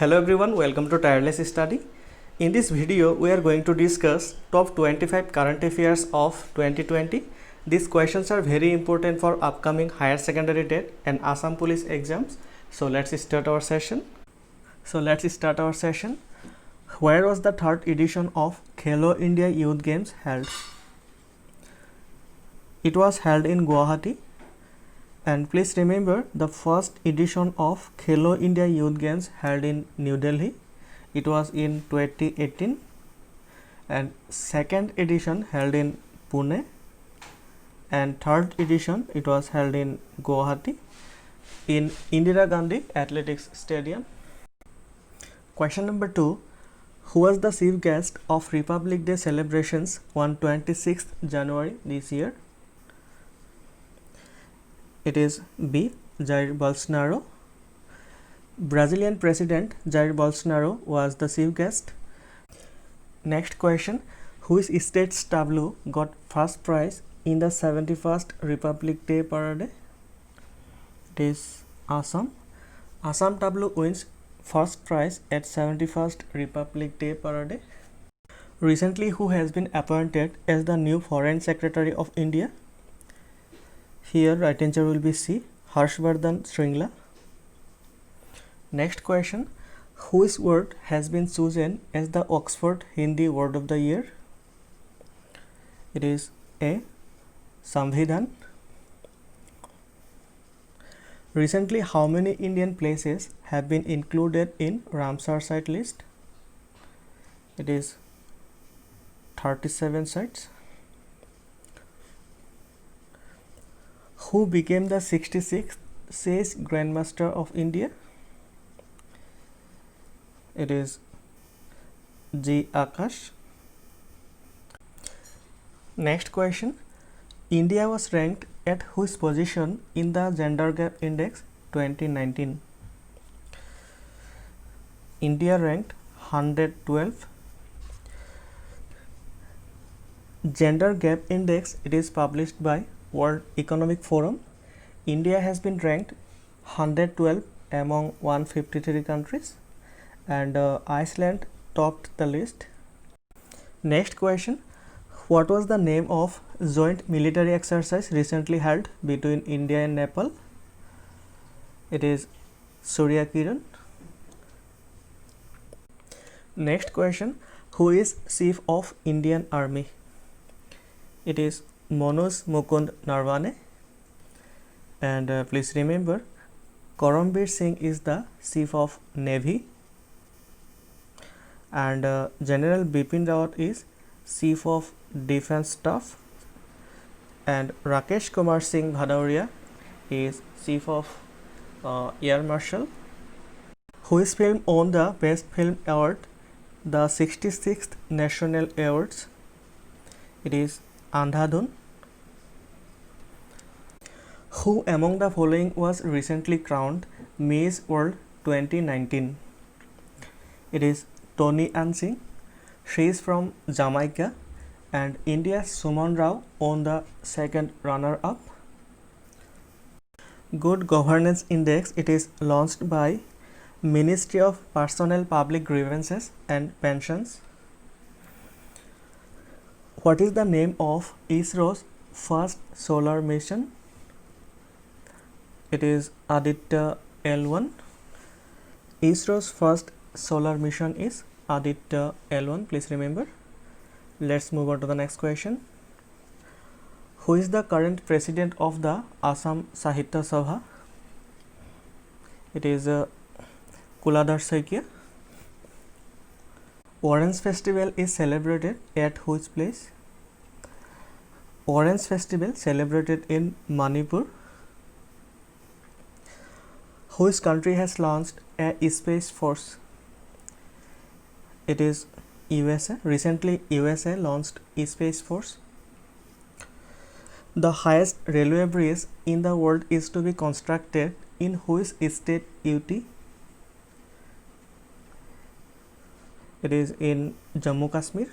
Hello everyone, welcome to Tireless Study. In this video, we are going to discuss top 25 current affairs of 2020. These questions are very important for upcoming higher secondary TET and Assam Police exams. So let's start our session. Where was the third edition of Khelo India Youth Games held? It was held in Guwahati. And please remember, the first edition of Khelo India Youth Games held in New Delhi. It was in 2018. And second edition held in Pune. And third edition, it was held in Guwahati in Indira Gandhi Athletics Stadium. Question number 2. Who was the chief guest of Republic Day celebrations on 26th January this year? It is B. Jair Bolsonaro. Brazilian President Jair Bolsonaro was the chief guest. Next question. Which state's tableau got first prize in the 71st Republic Day Parade? It is Assam. Assam tableau wins first prize at 71st Republic Day Parade. Recently, who has been appointed as the new Foreign Secretary of India? Here, right answer will be C. Harshvardhan Shringla. Next question. Whose word has been chosen as the Oxford Hindi Word of the Year? It is A. Samvidhan. Recently, how many Indian places have been included in Ramsar site list? It is 37 sites. Who became the 66th Chess Grandmaster of India? It is G. Akash. Next question. India was ranked at which position in the Gender Gap Index 2019? India ranked 112. Gender Gap Index, it is published by World Economic Forum. India has been ranked 112 among 153 countries, and Iceland topped the list. Next question. What was the name of joint military exercise recently held between India and Nepal? It is Surya Kiran. Next question. Who is Chief of Indian Army? It is Manoj Mukund Narwane. And please remember, Karambir Singh is the Chief of Navy, and General Bipin Rawat is Chief of Defence Staff, and Rakesh Kumar Singh Bhadauria is Chief of Air Marshal. Which film won the Best Film Award, the 66th National Awards? It is Andhadhun. Who among the following was recently crowned Miss World 2019? It is Toni Ann Singh. She is from Jamaica, and India's Suman Rao won the second runner-up. Good Governance Index, it is launched by Ministry of Personnel, Public Grievances and Pensions. What is the name of ISRO's first solar mission? It is Aditya L1. ISRO's first solar mission is Aditya L1. Please remember. Let's move on to the next question. Who is the current president of the Assam Sahitya Sabha? It is Kuladhar Saikia. Orange Festival is celebrated at which place? Orange Festival celebrated in Manipur. Which country has launched a space force? It is USA. Recently, USA launched a space force. The highest railway bridge in the world is to be constructed in which state UT? It is in Jammu Kashmir.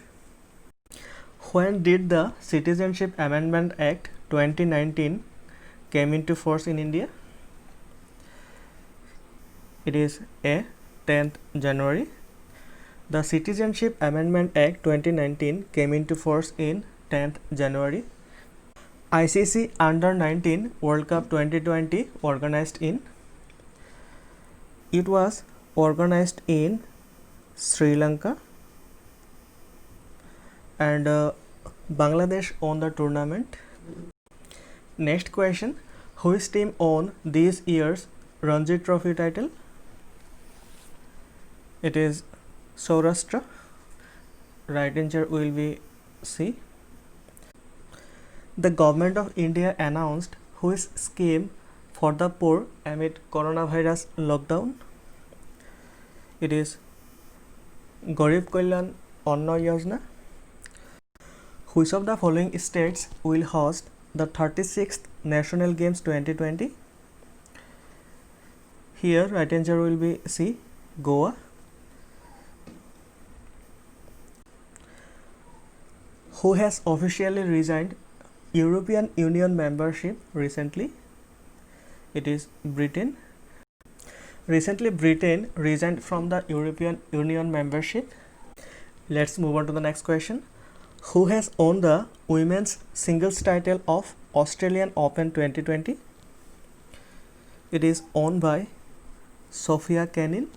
When did the Citizenship Amendment Act 2019 came into force in India? It is A. 10th January. The Citizenship Amendment Act 2019 came into force in 10th January. ICC Under-19 World Cup 2020 organized in. It was organized in Sri Lanka, and Bangladesh won the tournament. Next question, which team won this year's Ranji Trophy title? It is Saurashtra. Right answer will be C. The government of India announced which scheme for the poor amid coronavirus lockdown? It is Garib Kalyan Anna Yojana. Which of the following states will host the 36th National Games 2020? Here right answer will be C, Goa. Who has officially resigned European Union membership recently? It is Britain. Recently, Britain resigned from the European Union membership. Let's move on to the next question. Who has won the women's singles title of Australian Open 2020? It is won by Sophia Kenin.